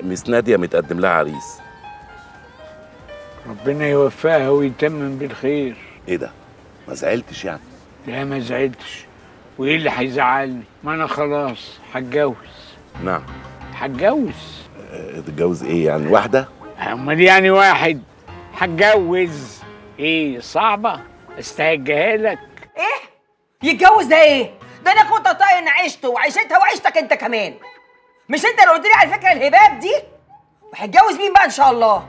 مس ناديه متقدم لها عريس. ربنا يوفقها ويتمم بالخير. ايه ده؟ ما زعلتش يعني؟ لا ما زعلتش. وايه اللي هيزعلني؟ ما انا خلاص هتجوز. نعم. هتجوز. تتجوز ايه يعني؟ واحده؟ امال يعني واحد. هتجوز. ايه صعبه؟ استهجها لك. ايه؟ يتجوز ده ايه؟ ده انا كنت طايق عيشته وعيشتها وعيشتك انت كمان. مش انت اللي قلت لي على فكره الهباب دي؟ وهتجوز مين بقى ان شاء الله؟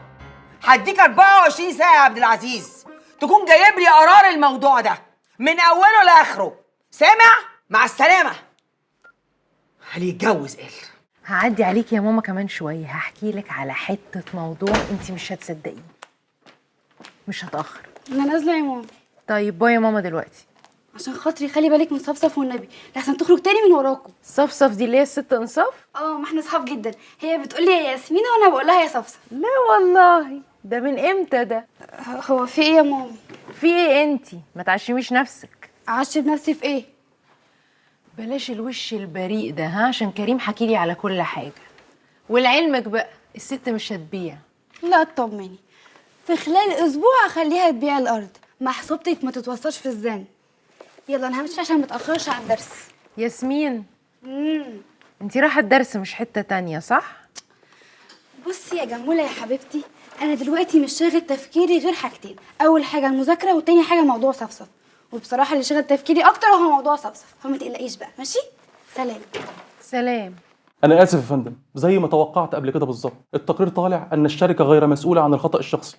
هديك 24 ساعه يا عبد العزيز تكون جايب لي قرار الموضوع ده من اوله لاخره. سامع؟ مع السلامه. هل يتجوز ايه؟ هعدي عليك يا ماما كمان شويه، هحكي لك على حته موضوع انت مش هتصدقيه. مش هتاخر. انا نازله يا ماما. طيب باي يا ماما دلوقتي. عشان خاطري خلي بالك من صفصف والنبي لحسن تخرج تاني من وراكم. صفصف دي اللي هي الست انصاف؟ ما احنا اصحاب جدا. هي بتقول لي يا ياسمينه وانا بقول لها يا صفصف. لا والله، ده من امتى ده؟ هو في ايه يا ماما؟ في ايه انتي؟ ما تعشميش نفسك. اعشب نفسي في ايه؟ بلاش الوش البريء ده ها، عشان كريم حكيلي على كل حاجه. ولعلمك بقى الست مش هتبيع. لا اطمني، في خلال اسبوع هخليها تبيع الارض. محسوبتك ما تتوصلش في الزن. يلا انا همشي عشان ما اتاخرش على الدرس. ياسمين. انتي رايحه الدرس مش حته تانية صح؟ بصي يا جموله يا حبيبتي، انا دلوقتي مش شاغل تفكيري غير حاجتين. اول حاجه المذاكره وتاني حاجه موضوع صفصف. وبصراحه اللي شاغل تفكيري اكتر هو موضوع صفصف، فما تقلقيش بقى. ماشي؟ سلام. سلام. أنا آسف يا فندم، زي ما توقعت قبل كده بالظبط، التقرير طالع أن الشركة غير مسؤولة عن الخطأ الشخصي.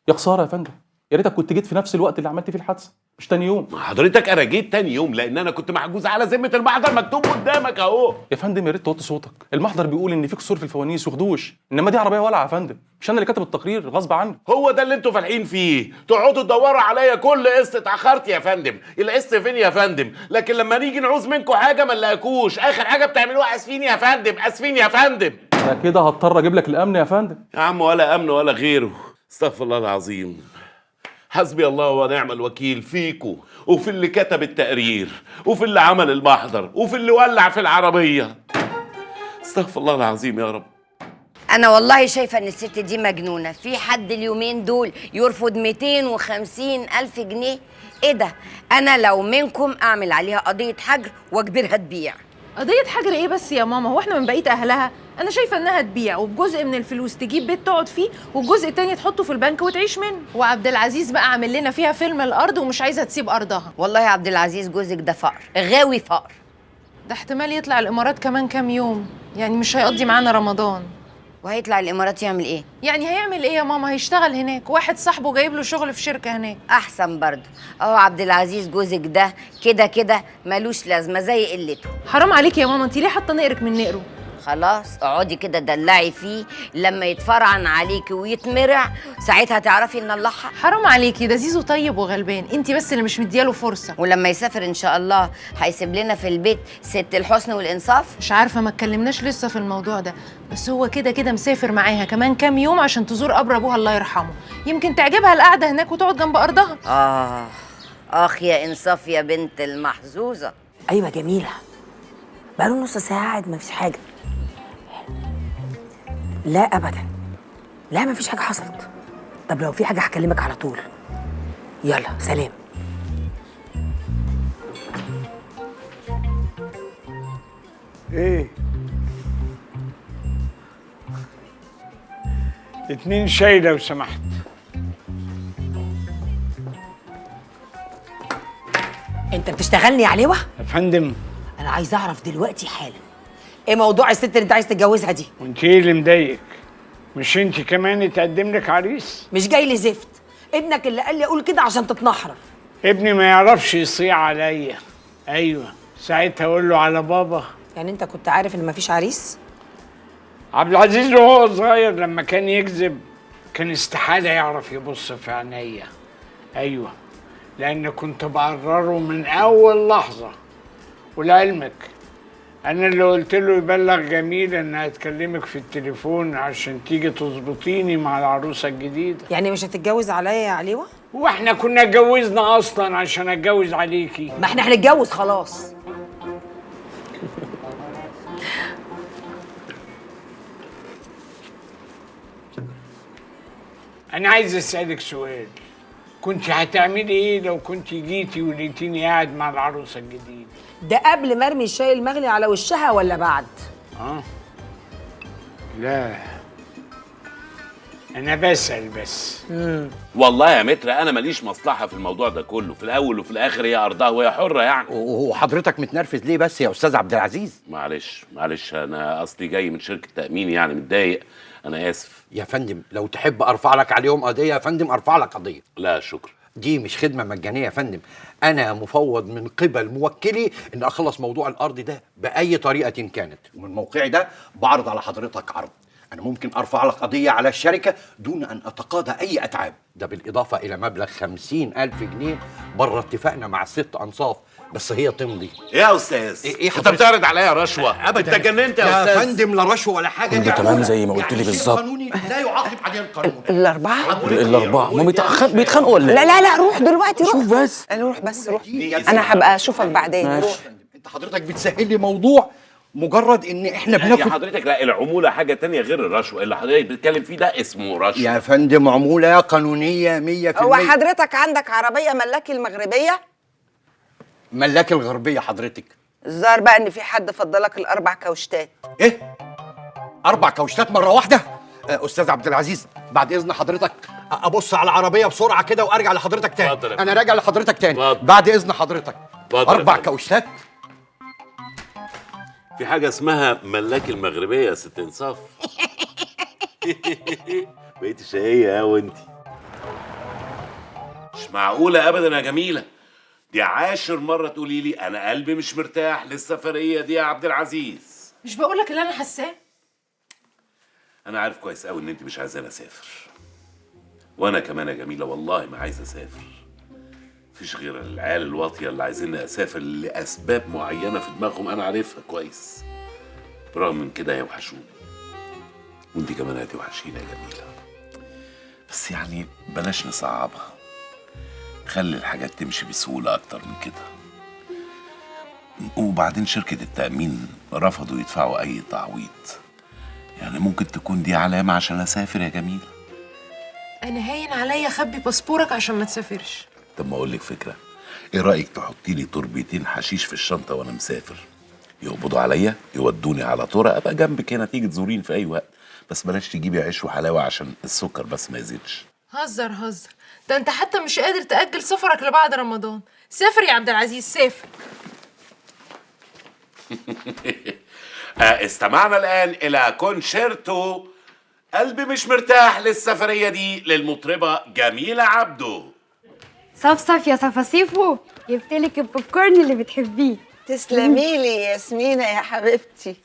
يا خسارة يا فندم، يا ريتك كنت جيت في نفس الوقت اللي عملت فيه الحادثة، مش تاني يوم. حضرتك انا جيت تاني يوم لان انا كنت محجوز على ذمه المحضر، مكتوب قدامك اهو. يا فندم يا ريت توطي صوتك، المحضر بيقول إن في كسور في الفوانيس وخدوش، إنما دي عربية ولعة يا فندم، مش أنا اللي كاتب التقرير غصب عني. هو ده اللي انتوا فالحين فيه، تقعدوا تدوروا عليا كل قسط. اتاخرت يا فندم، القسط فين يا فندم؟ لكن لما نيجي نعوز منكم حاجه ما نلاقوش، اخر حاجه بتعملوها اسفين يا فندم، اسفين يا فندم. أنا كده هضطر أجيب لك الأمن يا فندم. يا عم ولا امن ولا غيره، استغفر الله العظيم. حسبي الله ونعم الوكيل فيكو وفي اللي كتب التقرير وفي اللي عمل المحضر وفي اللي ولع في العربية. استغفر الله العظيم يا رب. أنا والله شايفة إن الست دي مجنونة. في حد اليومين دول يرفض 250,000 جنيه؟ إيه ده؟ أنا لو منكم أعمل عليها قضية حجر وأجبرها تبيع. قضية حجر ايه بس يا ماما؟ هو احنا من بقية اهلها؟ انا شايفة انها تبيع وبجزء من الفلوس تجيب بيت تقعد فيه والجزء التاني تحطه في البنك وتعيش منه. وعبد العزيز بقى عامل لنا فيها فيلم الارض ومش عايزة تسيب ارضها. والله يا عبد العزيز جوزك ده فقر، غاوي فقر. ده احتمال يطلع الامارات كمان كام يوم، يعني مش هيقضي معانا رمضان. وهيطلع الامارات يعمل ايه؟ يعني هيعمل ايه يا ماما؟ هيشتغل هناك، واحد صاحبه جايب له شغل في شركة هناك. احسن برضه. اهو عبد العزيز جوزك ده كده كده ملوش لازمه زي قلته. حرام عليك يا ماما، انت ليه حاطه نقرك من نقره؟ خلاص اقعدي كده دلعي فيه، لما يتفرعن عليكي ويتمرع ساعتها تعرفي ان الله حق. حرام عليكي، ده زيزو طيب وغلبان، انت بس اللي مش مدياله فرصه. ولما يسافر ان شاء الله هيسيب لنا في البيت ست الحسن والانصاف. مش عارفه، ما اتكلمناش لسه في الموضوع ده، بس هو كده كده مسافر معاها كمان كام يوم عشان تزور قبر ابوها الله يرحمه، يمكن تعجبها القعده هناك وتقعد جنب ارضها. اخ يا انصاف يا بنت المحظوظه. ايوه جميله، بقاله نص ساعه قاعد مفيش حاجه. لا ابدا، لا مفيش حاجه حصلت. طب لو في حاجه هكلمك على طول. يلا سلام. ايه 2 شاي لو سمحت. انت بتشتغلني يا علوة؟ يا فندم انا عايز اعرف دلوقتي حالا ايه موضوع الست اللي انت عايز تتجوزها دي؟ وانت ايه اللي مضايقك؟ مش انت كمان يتقدم لك عريس؟ مش جاي لي زفت، ابنك اللي قال لي اقول كده عشان تتنحرر. ابني ما يعرفش يصيع عليا. ايوه ساعتها اقول له على بابا. يعني انت كنت عارف ان مفيش عريس؟ عبد العزيز وهو صغير لما كان يكذب كان استحالة يعرف يبص في عينيا. ايوه لان كنت بقرره من اول لحظة. ولعلمك انا اللي قلت له يبلغ جميل انها تكلمك في التليفون عشان تيجي تظبطيني مع العروسة الجديدة. يعني مش هتتجوز عليا يا علوة؟ واحنا كنا اتجوزنا اصلا عشان اتجوز عليكي؟ ما احنا هنتجوز خلاص. انا عايز اسالك سؤال. كنت هتعملي ايه لو كنت جيتي ولقيتيني قاعد مع العروسه الجديده؟ ده قبل ما ارمي الشاي المغلي على وشها ولا بعد؟ لا، انا بسال بس. والله يا متر انا ماليش مصلحه في الموضوع ده كله، في الاول وفي الاخر هي ارضها وهي حره يعني. وحضرتك متنرفز ليه بس يا استاذ عبد العزيز؟ معلش انا اصلي جاي من شركه تامين يعني متضايق، انا اسف. يا فندم لو تحب ارفع لك عليهم قضيه يا فندم ارفع لك قضيه. لا شكرا. دي مش خدمه مجانيه يا فندم، انا مفوض من قبل موكلي ان اخلص موضوع الارض ده باي طريقه كانت، ومن موقعي ده بعرض على حضرتك عرض. انا ممكن ارفع لك قضيه على الشركه دون ان اتقاضى اي اتعاب، ده بالاضافه الى مبلغ 50,000 جنيه بره اتفاقنا مع الست انصاف، بس هي تمضي. يا استاذ إيه انت بتعرض عليا رشوه؟ ابدا. انت جننت يا استاذ. يا فندم لا رشوه ولا حاجه. كنت تمام زي ما قلت لي بالظبط. قانوني لا يعاقب عليه القانون. الاربعه ما بيتخانقوا ولا لا لا لا، روح دلوقتي، روح. شوف بس. روح بس، روح. انا هبقى اشوفك بعدين. روح. انت حضرتك بتسهل لي موضوع مجرد ان احنا يا بناخد. حضرتك لا، العموله حاجه تانية غير الرشوه، اللي حضرتك بتتكلم فيه ده اسمه رشوه. يا فندم عموله قانونيه 100%. هو حضرتك عندك عربيه ملاكي المغربيه؟ ملاك الغربيه حضرتك. الظاهر بقى ان في حد فضلك الاربع كوشتات. ايه 4 كوشتات مره واحده؟ استاذ عبد العزيز بعد اذن حضرتك ابص على العربيه بسرعه كده وارجع لحضرتك تاني. اتفضل. انا راجع لحضرتك تاني. اتفضل. بعد اذن حضرتك. اتفضل. 4 كوشتات. في حاجه اسمها ملاك المغربيه يا ست انصاف. بقيتي شقيه يا وانت. مش معقوله ابدا يا جميله، دي 10 مره تقولي لي انا قلبي مش مرتاح للسفريه دي يا عبد العزيز. مش بقولك اللي انا حاساه؟ انا عارف كويس قوي ان انت مش عايزاني اسافر، وانا كمان يا جميله والله ما عايز اسافر. مفيش غير العيال الواطيه اللي عايزيني اسافر لاسباب معينه في دماغهم انا عارفها كويس. برغم من كده هيوحشوني، وانت كمان هتوحشيني يا جميله. بس يعني بلاش نصعبها، خلي الحاجات تمشي بسهوله اكتر من كده. وبعدين شركه التامين رفضوا يدفعوا اي تعويض، يعني ممكن تكون دي علامه عشان اسافر يا جميله. انا هاين عليا اخبي باسبورك عشان ما تسافرش. طب ما اقول لك فكره، ايه رايك تحطي لي تربيتين حشيش في الشنطه وانا مسافر، يقبضوا عليا يودوني على طرق ابقى جنبك هنا تيجي تزورين في اي وقت، بس بلاش تجيبي عيش وحلاوه عشان السكر بس ما يزيدش. هزر، ده انت حتى مش قادر تأجل سفرك لبعد رمضان. سافر يا عبد العزيز، سافر. استمعنا الآن إلى كونشيرتو قلبي مش مرتاح للسفرية دي للمطربة جميلة عبده. صفصف يا صفاصيفو، جبتلك البوب كورن اللي بتحبيه. تسلمي لي ياسمينة يا حبيبتي.